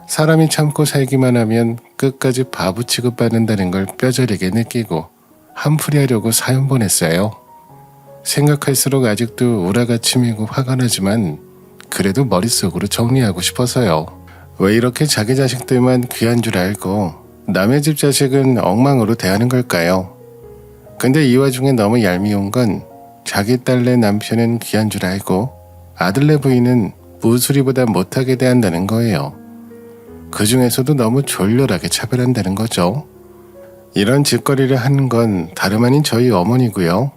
사람이 참고 살기만 하면 끝까지 바보 취급받는다는 걸 뼈저리게 느끼고 한풀이 하려고 사연 보냈어요. 생각할수록 아직도 우라가 치미고 화가 나지만 그래도 머릿속으로 정리하고 싶어서요. 왜 이렇게 자기 자식들만 귀한 줄 알고 남의 집 자식은 엉망으로 대하는 걸까요? 근데 이 와중에 너무 얄미운 건 자기 딸내 남편은 귀한 줄 알고 아들내 부인은 무수리보다 못하게 대한다는 거예요. 그 중에서도 너무 졸렬하게 차별한다는 거죠. 이런 짓거리를 하는 건 다름 아닌 저희 어머니고요.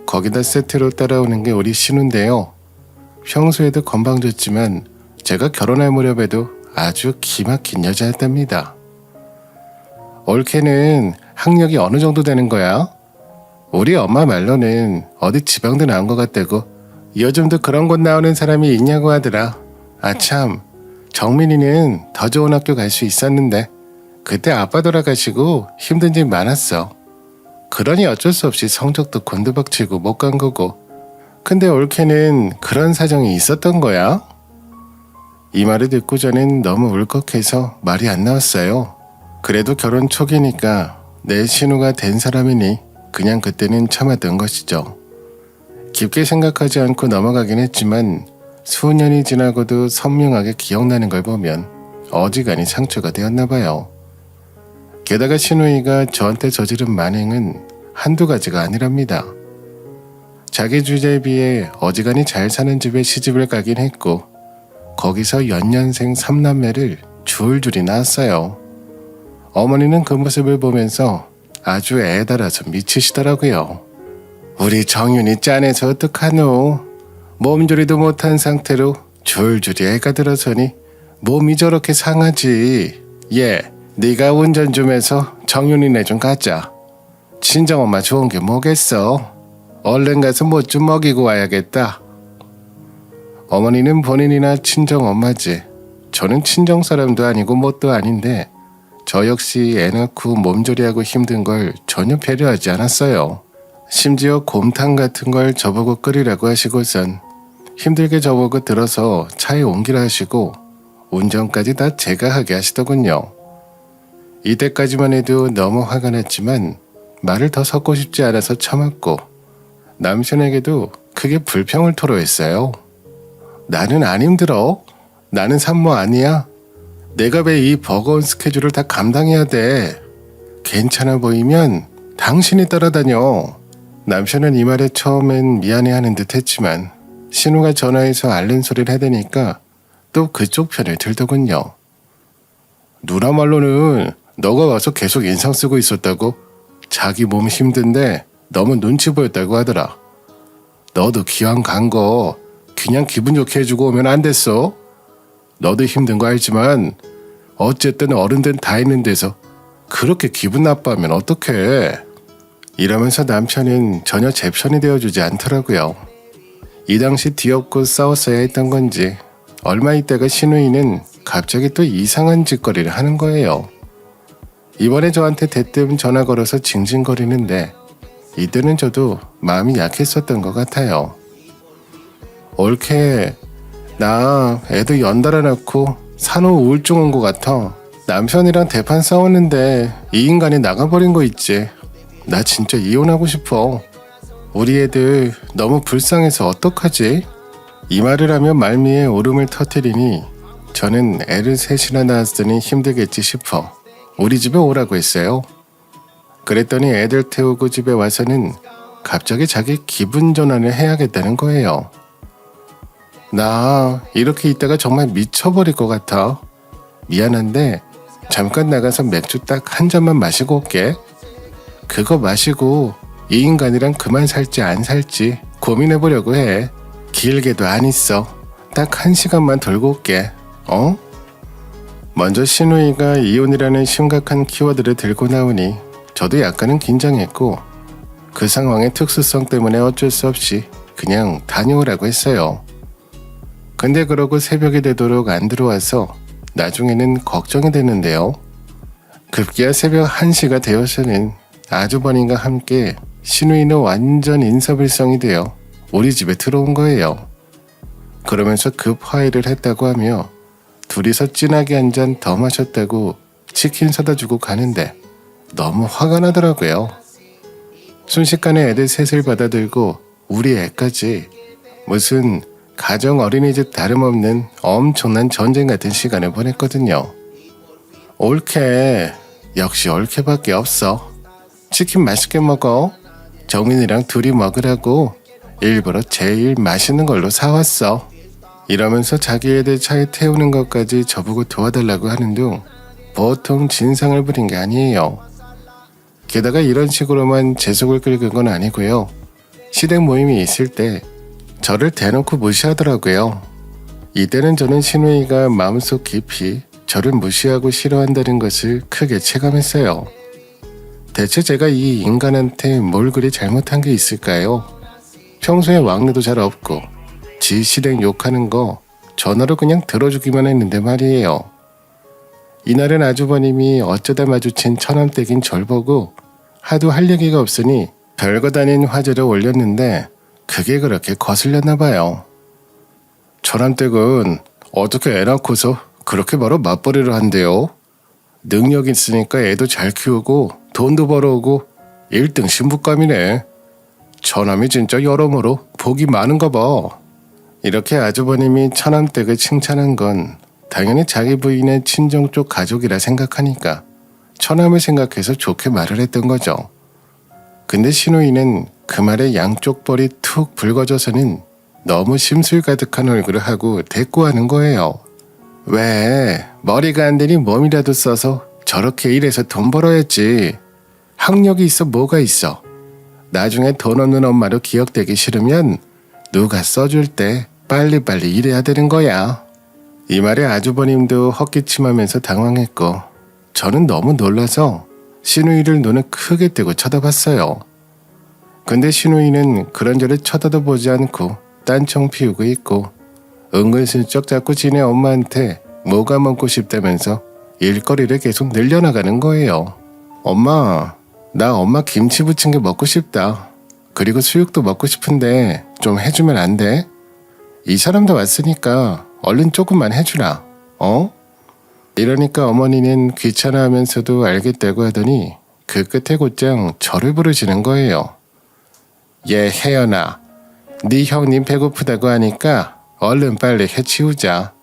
거기다 세트로 따라오는 게 우리 신우인데요. 평소에도 건방졌지만 제가 결혼할 무렵에도 아주 기막힌 여자였답니다. 올케는 학력이 어느 정도 되는 거야? 우리 엄마 말로는 어디 지방도 나온 것 같다고 요즘도 그런 곳 나오는 사람이 있냐고 하더라. 아참, 정민이는 더 좋은 학교 갈 수 있었는데 그때 아빠 돌아가시고 힘든 일 많았어. 그러니 어쩔 수 없이 성적도 곤두박질고 못 간 거고. 근데 올케는 그런 사정이 있었던 거야? 이 말을 듣고 저는 너무 울컥해서 말이 안 나왔어요. 그래도 결혼 초기니까 내 신우가 된 사람이니 그냥 그때는 참았던 것이죠. 깊게 생각하지 않고 넘어가긴 했지만 수년이 지나고도 선명하게 기억나는 걸 보면 어지간히 상처가 되었나 봐요. 게다가 신우이가 저한테 저지른 만행은 한두 가지가 아니랍니다. 자기 주제에 비해 어지간히 잘 사는 집에 시집을 가긴 했고 거기서 연년생 3남매를 줄줄이 낳았어요. 어머니는 그 모습을 보면서 아주 애달아서 미치시더라고요. 우리 정윤이 짠해서 어떡하노? 몸조리도 못한 상태로 줄줄이 애가 들어서니 몸이 저렇게 상하지. 얘, 네가 운전 좀 해서 정윤이네 좀 갖자. 친정엄마 좋은 게 뭐겠어. 얼른 가서 못 좀 먹이고 와야겠다. 어머니는 본인이나 친정엄마지. 저는 친정 사람도 아니고 뭣도 아닌데 저 역시 애 낳고 몸조리하고 힘든 걸 전혀 배려하지 않았어요. 심지어 곰탕 같은 걸 저보고 끓이라고 하시고선 힘들게 저보고 들어서 차에 옮기라 하시고 운전까지 다 제가 하게 하시더군요. 이때까지만 해도 너무 화가 났지만 말을 더 섞고 싶지 않아서 참았고 남편에게도 크게 불평을 토로했어요. 나는 안 힘들어. 나는 산모 아니야. 내가 왜 이 버거운 스케줄을 다 감당해야 돼. 괜찮아 보이면 당신이 따라다녀. 남편은 이 말에 처음엔 미안해하는 듯 했지만 신우가 전화해서 앓는 소리를 해대니까 또 그쪽 편을 들더군요. 누나 말로는 너가 와서 계속 인상 쓰고 있었다고 자기 몸 힘든데 너무 눈치 보였다고 하더라. 너도 기왕 간 거 그냥 기분 좋게 해주고 오면 안 됐어? 너도 힘든 거 알지만 어쨌든 어른들 다 있는 데서 그렇게 기분 나빠하면 어떡해. 이러면서 남편은 전혀 제 편이 되어주지 않더라고요. 이 당시 뒤엎고 싸웠어야 했던 건지 얼마 있다가 신우이는 갑자기 또 이상한 짓거리를 하는 거예요. 이번에 저한테 대뜸 전화 걸어서 징징거리는데 이때는 저도 마음이 약했었던 것 같아요. 올케, 나 애도 연달아 낳고 산후 우울증 온 것 같아. 남편이랑 대판 싸웠는데 이 인간이 나가버린 거 있지. 나 진짜 이혼하고 싶어. 우리 애들 너무 불쌍해서 어떡하지? 이 말을 하며 말미에 울음을 터뜨리니 저는 애를 셋이나 낳았으니 힘들겠지 싶어 우리 집에 오라고 했어요. 그랬더니 애들 태우고 집에 와서는 갑자기 자기 기분 전환을 해야겠다는 거예요. 나 이렇게 있다가 정말 미쳐버릴 것 같아. 미안한데 잠깐 나가서 맥주 딱 한 잔만 마시고 올게. 그거 마시고 이 인간이랑 그만 살지 안 살지 고민해보려고 해. 길게도 안 있어. 딱 1시간만 돌고 올게. 어? 먼저 신우이가 이혼이라는 심각한 키워드를 들고 나오니 저도 약간은 긴장했고 그 상황의 특수성 때문에 어쩔 수 없이 그냥 다녀오라고 했어요. 근데 그러고 새벽이 되도록 안 들어와서 나중에는 걱정이 되는데요. 급기야 새벽 1시가 되어서는 아주버님과 함께 신우이는 완전 인서불성이 되어 우리 집에 들어온 거예요. 그러면서 급 화해를 했다고 하며 둘이서 진하게 한 잔 더 마셨다고 치킨 사다 주고 가는데 너무 화가 나더라고요. 순식간에 애들 셋을 받아들고 우리 애까지 무슨 가정 어린이집 다름없는 엄청난 전쟁 같은 시간을 보냈거든요. 올케, 역시 올케밖에 없어. 치킨 맛있게 먹어. 정민이랑 둘이 먹으라고 일부러 제일 맛있는 걸로 사왔어. 이러면서 자기 애들 차에 태우는 것까지 저보고 도와달라고 하는 둥 보통 진상을 부린 게 아니에요. 게다가 이런 식으로만 제 속을 긁은 건 아니고요. 시댁 모임이 있을 때 저를 대놓고 무시하더라고요. 이때는 저는 신우이가 마음속 깊이 저를 무시하고 싫어한다는 것을 크게 체감했어요. 대체 제가 이 인간한테 뭘 그리 잘못한 게 있을까요? 평소에 왕래도 잘 없고 지 시댁 욕하는 거 전화로 그냥 들어주기만 했는데 말이에요. 이날은 아주버님이 어쩌다 마주친 처남댁인 절 보고 하도 할 얘기가 없으니 별것 아닌 화제를 올렸는데 그게 그렇게 거슬렸나 봐요. 처남댁은 어떻게 애 낳고서 그렇게 바로 맞벌이를 한대요. 능력 있으니까 애도 잘 키우고 돈도 벌어오고 1등 신부감이네. 처남이 진짜 여러모로 복이 많은가 봐. 이렇게 아주버님이 처남댁을 칭찬한 건 당연히 자기 부인의 친정 쪽 가족이라 생각하니까 처남을 생각해서 좋게 말을 했던 거죠. 근데 신우이는 그 말에 양쪽 볼이 툭 붉어져서는 너무 심술 가득한 얼굴을 하고 대꾸하는 거예요. 왜 머리가 안 되니 몸이라도 써서 저렇게 일해서 돈 벌어야지. 학력이 있어 뭐가 있어. 나중에 돈 없는 엄마로 기억되기 싫으면 누가 써줄 때 빨리빨리 일해야 되는 거야. 이 말에 아주버님도 헛기침하면서 당황했고 저는 너무 놀라서 신우이를 눈을 크게 뜨고 쳐다봤어요. 근데 신우이는 그런저런 쳐다도 보지 않고 딴청 피우고 있고 은근슬쩍 자꾸 지네 엄마한테 뭐가 먹고 싶다면서 일거리를 계속 늘려나가는 거예요. 엄마, 나 엄마 김치 부친 게 먹고 싶다. 그리고 수육도 먹고 싶은데 좀 해주면 안 돼? 이 사람도 왔으니까 얼른 조금만 해주라. 어? 이러니까 어머니는 귀찮아하면서도 알겠다고 하더니 그 끝에 곧장 저를 부르시는 거예요. 얘 혜연아, 네 형님 배고프다고 하니까 얼른 빨리 해치우자.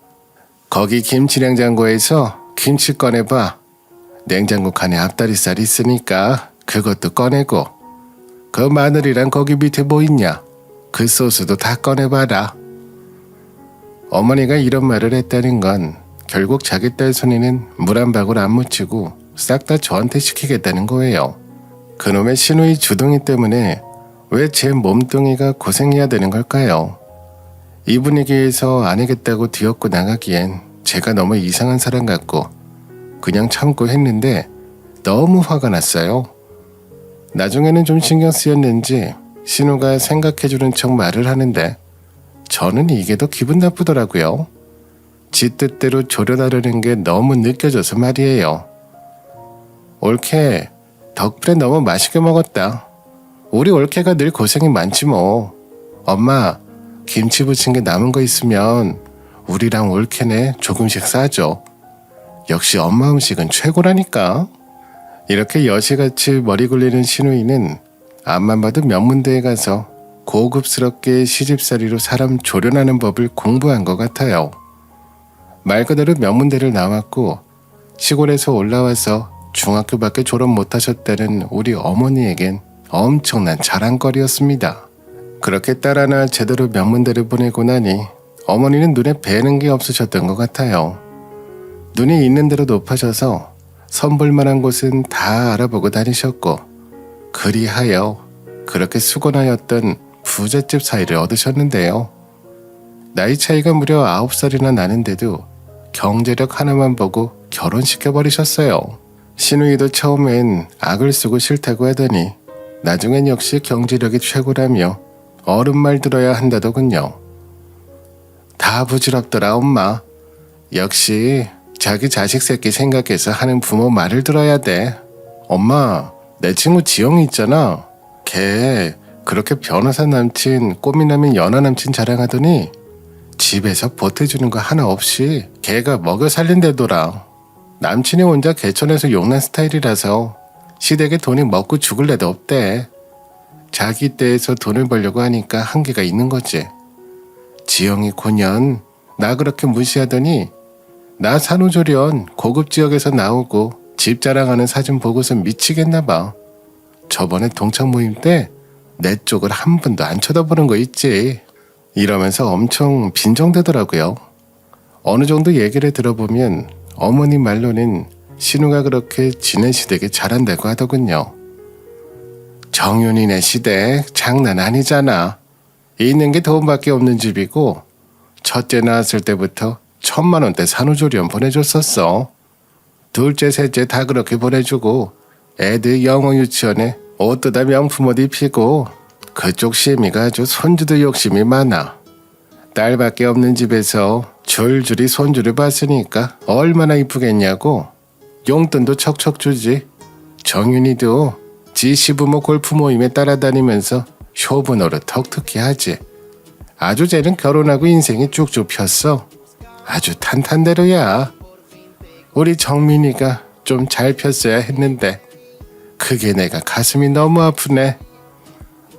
거기 김치 냉장고에서 김치 꺼내봐. 냉장고 칸에 앞다리살 있으니까 그것도 꺼내고 그 마늘이랑 거기 밑에 뭐 있냐? 그 소스도 다 꺼내봐라. 어머니가 이런 말을 했다는 건 결국 자기 딸 손에는 물 한 방울 안 묻히고 싹 다 저한테 시키겠다는 거예요. 그놈의 신우이 주둥이 때문에 왜 제 몸뚱이가 고생해야 되는 걸까요? 이 분위기에서 안 하겠다고 뒤엎고 나가기엔 제가 너무 이상한 사람 같고 그냥 참고 했는데 너무 화가 났어요. 나중에는 좀 신경 쓰였는지 신우가 생각해주는 척 말을 하는데 저는 이게 더 기분 나쁘더라고요. 지 뜻대로 조련하려는 게 너무 느껴져서 말이에요. 올케, 덕분에 너무 맛있게 먹었다. 우리 올케가 늘 고생이 많지 뭐. 엄마, 김치 부친 게 남은 거 있으면 우리랑 올케네 조금씩 싸줘. 역시 엄마 음식은 최고라니까. 이렇게 여시같이 머리 굴리는 신우이는 앞만 봐도 명문대에 가서 고급스럽게 시집살이로 사람 조련하는 법을 공부한 것 같아요. 말 그대로 명문대를 나왔고 시골에서 올라와서 중학교밖에 졸업 못하셨다는 우리 어머니에겐 엄청난 자랑거리였습니다. 그렇게 딸 하나 제대로 명문대를 보내고 나니 어머니는 눈에 뵈는 게 없으셨던 것 같아요. 눈이 있는 대로 높아져서 선볼만한 곳은 다 알아보고 다니셨고 그리하여 그렇게 수건하였던 부잣집 사이를 얻으셨는데요. 나이 차이가 무려 9살이나 나는데도 경제력 하나만 보고 결혼시켜버리셨어요. 신우이도 처음엔 악을 쓰고 싫다고 하더니 나중엔 역시 경제력이 최고라며 어른 말 들어야 한다더군요. 다 부질없더라 엄마. 역시 자기 자식 새끼 생각해서 하는 부모 말을 들어야 돼. 엄마, 내 친구 지영이 있잖아. 걔 그렇게 변호사 남친, 꽃미남인 연하 남친 자랑하더니 집에서 보태주는 거 하나 없이 걔가 먹여 살린대더라. 남친이 혼자 개천에서 용난 스타일이라서 시댁에 돈이 먹고 죽을 애도 없대. 자기 떼에서 돈을 벌려고 하니까 한계가 있는 거지. 지영이 고년 나 그렇게 무시하더니 나 산후조리원 고급 지역에서 나오고 집 자랑하는 사진 보고서 미치겠나 봐. 저번에 동창 모임 때 내 쪽을 한 번도 안 쳐다보는 거 있지. 이러면서 엄청 빈정대더라고요. 어느 정도 얘기를 들어보면 어머니 말로는 신우가 그렇게 지네 시댁에 잘한다고 하더군요. 정윤이네 시댁 장난 아니잖아. 있는 게 돈밖에 없는 집이고 첫째 낳았을 때부터 1,000만 원대 산후조리원 보내줬었어. 둘째 셋째 다 그렇게 보내주고 애들 영어 유치원에 옷도 다 명품 옷 입히고 그쪽 시애미가 아주 손주도 욕심이 많아. 딸밖에 없는 집에서 줄줄이 손주를 봤으니까 얼마나 이쁘겠냐고. 용돈도 척척 주지. 정윤이도 지 시부모 골프 모임에 따라다니면서 쇼부 노릇 턱턱히 하지. 아주 쟤는 결혼하고 인생이 쭉쭉 폈어. 아주 탄탄대로야. 우리 정민이가 좀 잘 폈어야 했는데 그게 내가 가슴이 너무 아프네.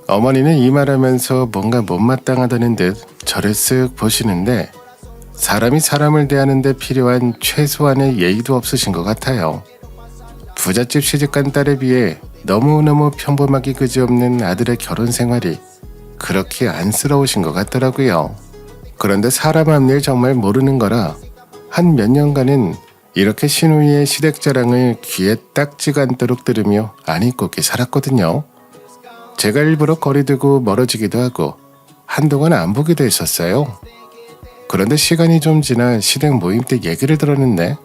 어머니는 이 말하면서 뭔가 못마땅하다는 듯 저를 쓱 보시는데 사람이 사람을 대하는 데 필요한 최소한의 예의도 없으신 것 같아요. 부잣집 시집간 딸에 비해 너무너무 평범하기 그지없는 아들의 결혼 생활이 그렇게 안쓰러우신 것 같더라고요. 그런데 사람 앞일 정말 모르는 거라 한 몇 년간은 이렇게 신우이의 시댁 자랑을 귀에 딱지가 않도록 들으며 안 잊고게 살았거든요. 제가 일부러 거리두고 멀어지기도 하고 한동안 안 보기도 했었어요. 그런데 시간이 좀 지나 시댁 모임 때 얘기를 들었는데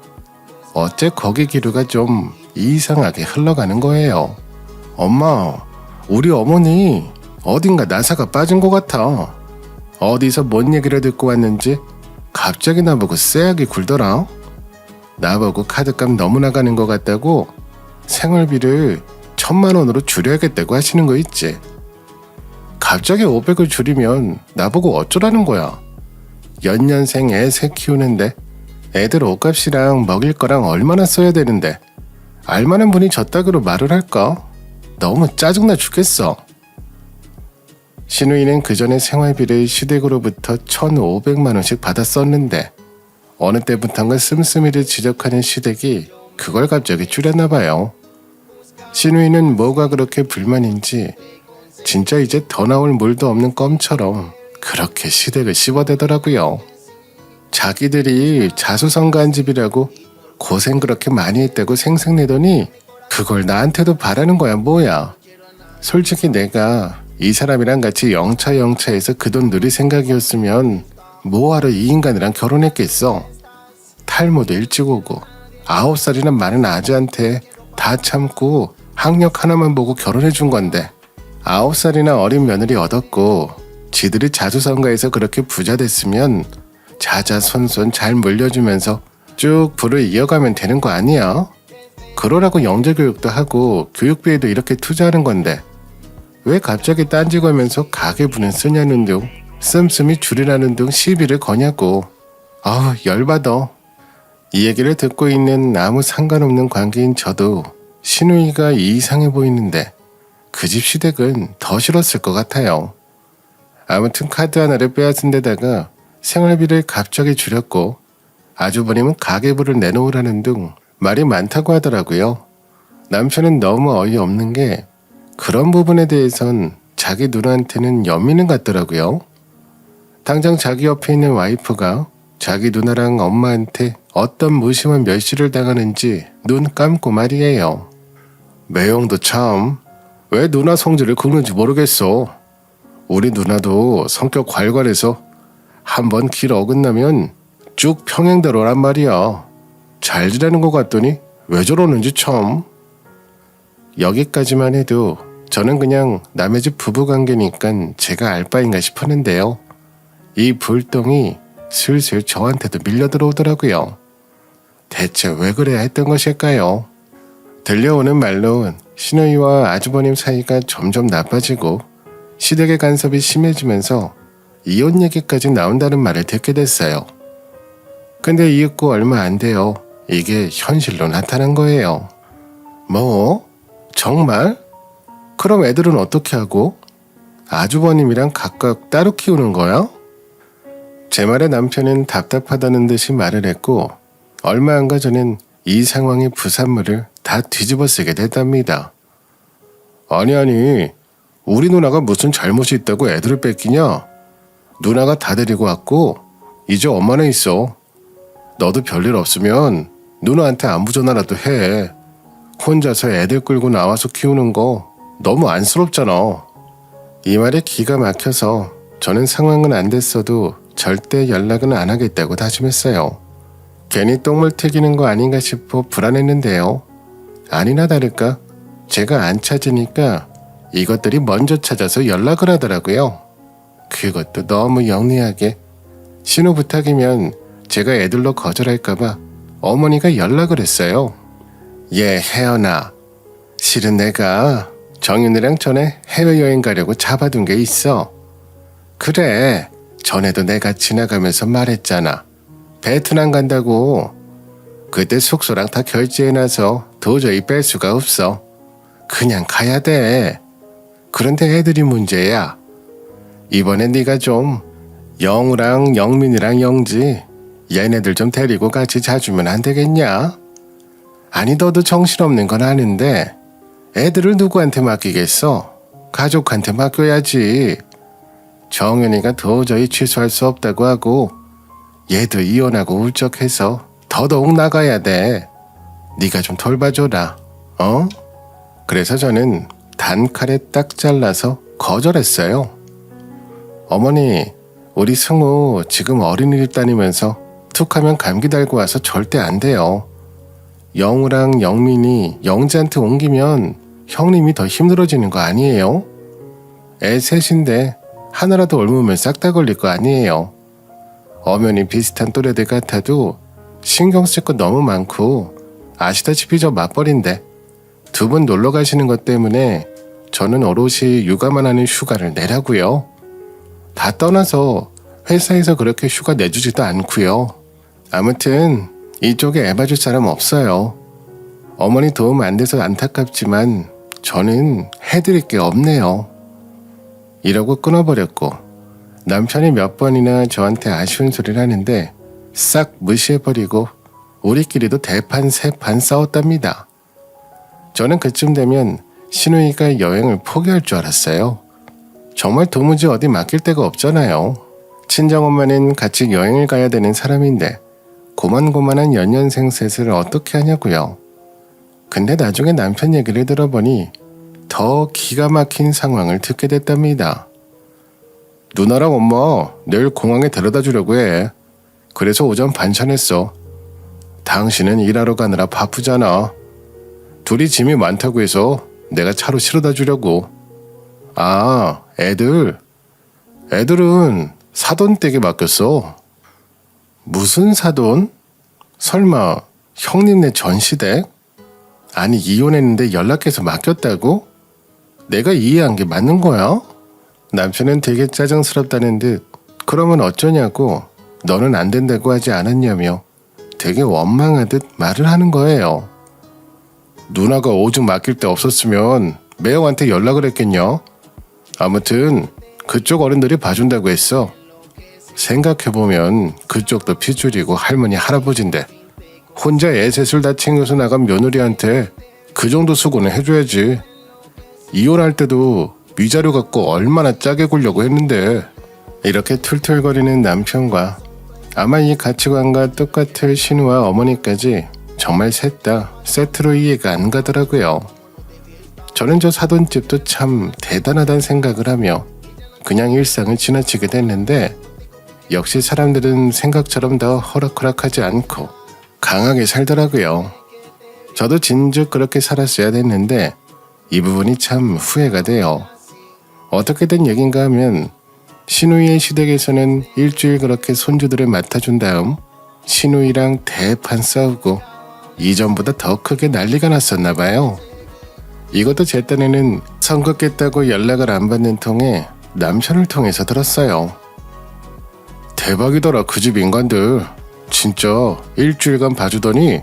어째 거기 기류가 좀 이상하게 흘러가는 거예요. 엄마, 우리 어머니 어딘가 나사가 빠진 것 같아. 어디서 뭔 얘기를 듣고 왔는지 갑자기 나보고 쎄하게 굴더라. 나보고 카드값 너무 나가는 것 같다고 생활비를 1,000만 원으로 줄여야겠다고 하시는 거 있지. 갑자기 500을 줄이면 나보고 어쩌라는 거야. 연년생 애 셋 키우는데 애들 옷값이랑 먹일 거랑 얼마나 써야 되는데 알만한 분이 저따구로 말을 할까? 너무 짜증나 죽겠어. 신우이는 그 전에 생활비를 시댁으로부터 1,500만 원씩 받았었는데 어느 때부턴가 씀씀이를 지적하는 시댁이 그걸 갑자기 줄였나 봐요. 신우이는 뭐가 그렇게 불만인지 진짜 이제 더 나올 물도 없는 껌처럼 그렇게 시댁을 씹어대더라고요. 자기들이 자수성가한 집이라고 고생 그렇게 많이 했다고 생색내더니 그걸 나한테도 바라는 거야 뭐야. 솔직히 내가 이 사람이랑 같이 영차영차해서 그 돈 누릴 생각이었으면 뭐하러 이 인간이랑 결혼했겠어. 탈모도 일찍 오고 9살이나 많은 아주한테 다 참고 학력 하나만 보고 결혼해준 건데 9살이나 어린 며느리 얻었고 지들이 자수성가해서 그렇게 부자 됐으면 자자손손 잘 물려주면서 쭉 부를 이어가면 되는 거 아니야? 그러라고 영재교육도 하고 교육비에도 이렇게 투자하는 건데 왜 갑자기 딴지 걸면서 가계부는 쓰냐는 둥 씀씀이 줄이라는 둥 시비를 거냐고. 아우 열받아. 이 얘기를 듣고 있는 아무 상관없는 관계인 저도 신우이가 이상해 보이는데 그 집 시댁은 더 싫었을 것 같아요. 아무튼 카드 하나를 빼앗은 데다가 생활비를 갑자기 줄였고 아주버님은 가계부를 내놓으라는 등 말이 많다고 하더라고요. 남편은 너무 어이없는 게 그런 부분에 대해선 자기 누나한테는 연민은 같더라고요. 당장 자기 옆에 있는 와이프가 자기 누나랑 엄마한테 어떤 무심한 멸시를 당하는지 눈 감고 말이에요. 매형도 참 왜 누나 성질을 긁는지 모르겠어. 우리 누나도 성격 괄괄해서 한번 길 어긋나면 쭉 평행대로란 말이야. 잘 지내는 것 같더니 왜 저러는지 참. 여기까지만 해도 저는 그냥 남의 집 부부관계니까 제가 알 바인가 싶었는데요. 이 불똥이 슬슬 저한테도 밀려 들어오더라고요. 대체 왜 그래야 했던 것일까요? 들려오는 말로는 신우이와 아주버님 사이가 점점 나빠지고 시댁의 간섭이 심해지면서 이혼 얘기까지 나온다는 말을 듣게 됐어요. 근데 이윽고 얼마 안 돼요. 이게 현실로 나타난 거예요. 뭐? 정말? 그럼 애들은 어떻게 하고? 아주버님이랑 각각 따로 키우는 거야? 제 말에 남편은 답답하다는 듯이 말을 했고 얼마 안 가 저는 이 상황의 부산물을 다 뒤집어 쓰게 됐답니다. 아니 우리 누나가 무슨 잘못이 있다고 애들을 뺏기냐? 누나가 다 데리고 왔고 이제 엄마네 있어. 너도 별일 없으면 누나한테 안부 전화라도 해. 혼자서 애들 끌고 나와서 키우는 거 너무 안쓰럽잖아. 이 말에 기가 막혀서 저는 상황은 안 됐어도 절대 연락은 안 하겠다고 다짐했어요. 괜히 똥물 튀기는 거 아닌가 싶어 불안했는데요. 아니나 다를까 제가 안 찾으니까 이것들이 먼저 찾아서 연락을 하더라고요. 그것도 너무 영리하게. 신호 부탁이면 제가 애들로 거절할까봐 어머니가 연락을 했어요. 얘 혜연아, 실은 내가 정윤이랑 전에 해외여행 가려고 잡아둔 게 있어. 그래, 전에도 내가 지나가면서 말했잖아. 베트남 간다고. 그때 숙소랑 다 결제해놔서 도저히 뺄 수가 없어. 그냥 가야 돼. 그런데 애들이 문제야. 이번엔 네가 좀 영우랑 영민이랑 영지 얘네들 좀 데리고 같이 자주면 안 되겠냐? 아니 너도 정신없는 건 아는데 애들을 누구한테 맡기겠어? 가족한테 맡겨야지. 정연이가 도저히 취소할 수 없다고 하고 얘도 이혼하고 울적해서 더더욱 나가야 돼. 네가 좀 돌봐줘라. 어? 그래서 저는 단칼에 딱 잘라서 거절했어요. 어머니, 우리 승우 지금 어린이집 다니면서 툭하면 감기 달고 와서 절대 안 돼요. 영우랑 영민이 영지한테 옮기면 형님이 더 힘들어지는 거 아니에요? 애 셋인데 하나라도 옮으면 싹 다 걸릴 거 아니에요. 엄연히 비슷한 또래들 같아도 신경 쓸 거 너무 많고 아시다시피 저 맞벌인데 두 분 놀러 가시는 것 때문에 저는 오롯이 육아만 하는 휴가를 내라고요. 다 떠나서 회사에서 그렇게 휴가 내주지도 않고요. 아무튼 이쪽에 애 봐줄 사람 없어요. 어머니 도움 안 돼서 안타깝지만 저는 해드릴 게 없네요. 이러고 끊어버렸고 남편이 몇 번이나 저한테 아쉬운 소리를 하는데 싹 무시해버리고 우리끼리도 대판 세판 싸웠답니다. 저는 그쯤 되면 신우이가 여행을 포기할 줄 알았어요. 정말 도무지 어디 맡길 데가 없잖아요. 친정엄마는 같이 여행을 가야 되는 사람인데 고만고만한 연년생 셋을 어떻게 하냐고요. 근데 나중에 남편 얘기를 들어보니 더 기가 막힌 상황을 듣게 됐답니다. 누나랑 엄마 내일 공항에 데려다 주려고 해. 그래서 오전 반찬했어. 당신은 일하러 가느라 바쁘잖아. 둘이 짐이 많다고 해서 내가 차로 실어다 주려고. 아, 애들은 사돈 댁에 맡겼어. 무슨 사돈? 설마 형님네 전시댁? 아니 이혼했는데 연락해서 맡겼다고? 내가 이해한 게 맞는 거야? 남편은 되게 짜증스럽다는 듯 그러면 어쩌냐고 너는 안 된다고 하지 않았냐며 되게 원망하듯 말을 하는 거예요. 누나가 오죽 맡길 데 없었으면 매형한테 연락을 했겠냐? 아무튼 그쪽 어른들이 봐준다고 했어. 생각해보면 그쪽도 핏줄이고 할머니 할아버지인데 혼자 애 셋을 다 챙겨서 나간 며느리한테 그 정도 수고는 해줘야지. 이혼할 때도 위자료 갖고 얼마나 짜게 굴려고 했는데. 이렇게 툴툴거리는 남편과 아마 이 가치관과 똑같을 신우와 어머니까지 정말 셋 다 세트로 이해가 안 가더라고요. 저는 저 사돈집도 참 대단하다는 생각을 하며 그냥 일상을 지나치게 됐는데 역시 사람들은 생각처럼 더 허락허락하지 않고 강하게 살더라고요. 저도 진즉 그렇게 살았어야 됐는데 이 부분이 참 후회가 돼요. 어떻게 된 얘긴가 하면 신우이의 시댁에서는 일주일 그렇게 손주들을 맡아준 다음 신우이랑 대판 싸우고 이전보다 더 크게 난리가 났었나 봐요. 이것도 제 딴에는 선긋겠다고 연락을 안 받는 통에 남편을 통해서 들었어요. 대박이더라 그 집 인간들. 진짜 일주일간 봐주더니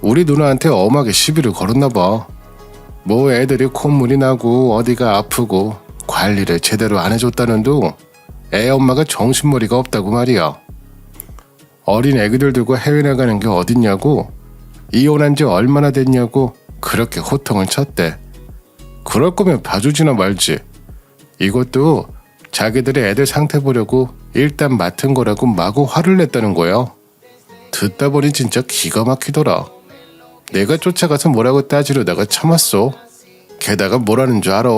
우리 누나한테 엄하게 시비를 걸었나봐. 뭐 애들이 콧물이 나고 어디가 아프고 관리를 제대로 안 해줬다는 둥 애 엄마가 정신머리가 없다고 말이야. 어린 애기들 두고 해외 나가는 게 어딨냐고, 이혼한 지 얼마나 됐냐고 그렇게 호통을 쳤대. 그럴 거면 봐주지나 말지. 이것도 자기들의 애들 상태 보려고 일단 맡은 거라고 마구 화를 냈다는 거야. 듣다 보니 진짜 기가 막히더라. 내가 쫓아가서 뭐라고 따지려다가 참았어. 게다가 뭐라는 줄 알아?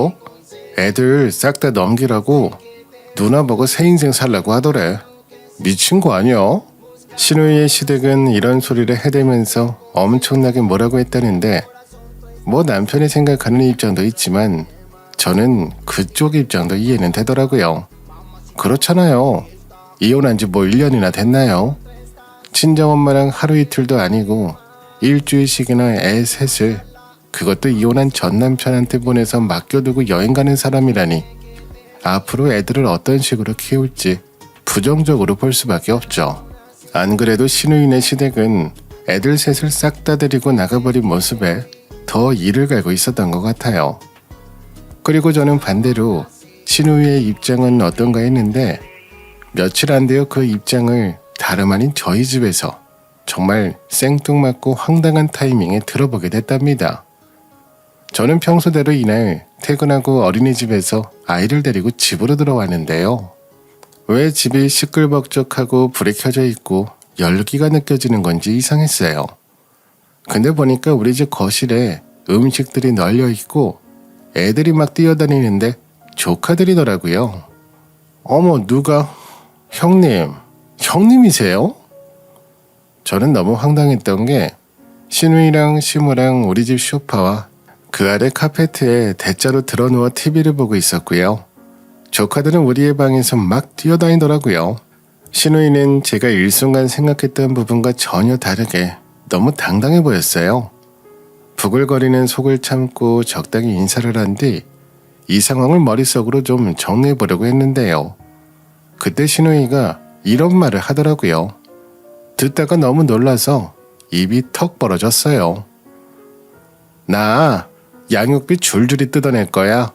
애들 싹 다 넘기라고 누나 보고 새 인생 살라고 하더래. 미친 거 아니야? 신우이의 시댁은 이런 소리를 해대면서 엄청나게 뭐라고 했다는데, 뭐 남편이 생각하는 입장도 있지만 저는 그쪽 입장도 이해는 되더라고요. 그렇잖아요. 이혼한 지 뭐 1년이나 됐나요? 친정엄마랑 하루 이틀도 아니고 일주일씩이나 애 셋을, 그것도 이혼한 전 남편한테 보내서 맡겨두고 여행 가는 사람이라니, 앞으로 애들을 어떤 식으로 키울지 부정적으로 볼 수밖에 없죠. 안 그래도 신우이네 시댁은 애들 셋을 싹 다 데리고 나가버린 모습에 더 이를 갈고 있었던 것 같아요. 그리고 저는 반대로 신우이의 입장은 어떤가 했는데, 며칠 안 되어 그 입장을 다름 아닌 저희 집에서 정말 생뚱맞고 황당한 타이밍에 들어보게 됐답니다. 저는 평소대로 이날 퇴근하고 어린이집에서 아이를 데리고 집으로 들어왔는데요. 왜 집이 시끌벅적하고 불이 켜져 있고 열기가 느껴지는 건지 이상했어요. 근데 보니까 우리 집 거실에 음식들이 널려 있고 애들이 막 뛰어다니는데 조카들이더라고요. 어머, 누가? 형님이세요? 저는 너무 황당했던 게, 신우이랑 시무랑 우리 집 소파와 그 아래 카페트에 대자로 드러누워 TV를 보고 있었고요. 조카들은 우리의 방에서 막 뛰어다니더라고요. 신우이는 제가 일순간 생각했던 부분과 전혀 다르게 너무 당당해 보였어요. 부글거리는 속을 참고 적당히 인사를 한 뒤 이 상황을 머릿속으로 좀 정리해 보려고 했는데요. 그때 신우이가 이런 말을 하더라고요. 듣다가 너무 놀라서 입이 턱 벌어졌어요. 나 양육비 줄줄이 뜯어낼 거야.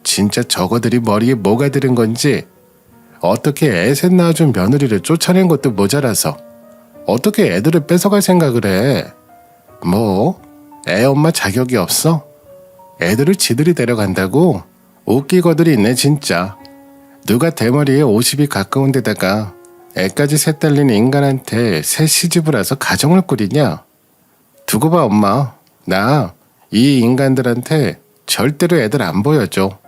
진짜 저거들이 머리에 뭐가 들은 건지, 어떻게 애 셋 낳아준 며느리를 쫓아낸 것도 모자라서 어떻게 애들을 뺏어갈 생각을 해. 뭐 애 엄마 자격이 없어? 애들을 지들이 데려간다고? 웃기거들 있네 진짜. 누가 대머리에 50이 가까운 데다가 애까지 셋 달린 인간한테 새 시집을 와서 가정을 꾸리냐? 두고 봐 엄마. 나 이 인간들한테 절대로 애들 안 보여줘.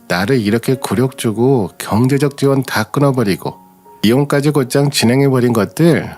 나를 이렇게 굴욕 주고 경제적 지원 다 끊어버리고 이혼까지 곧장 진행해버린 것들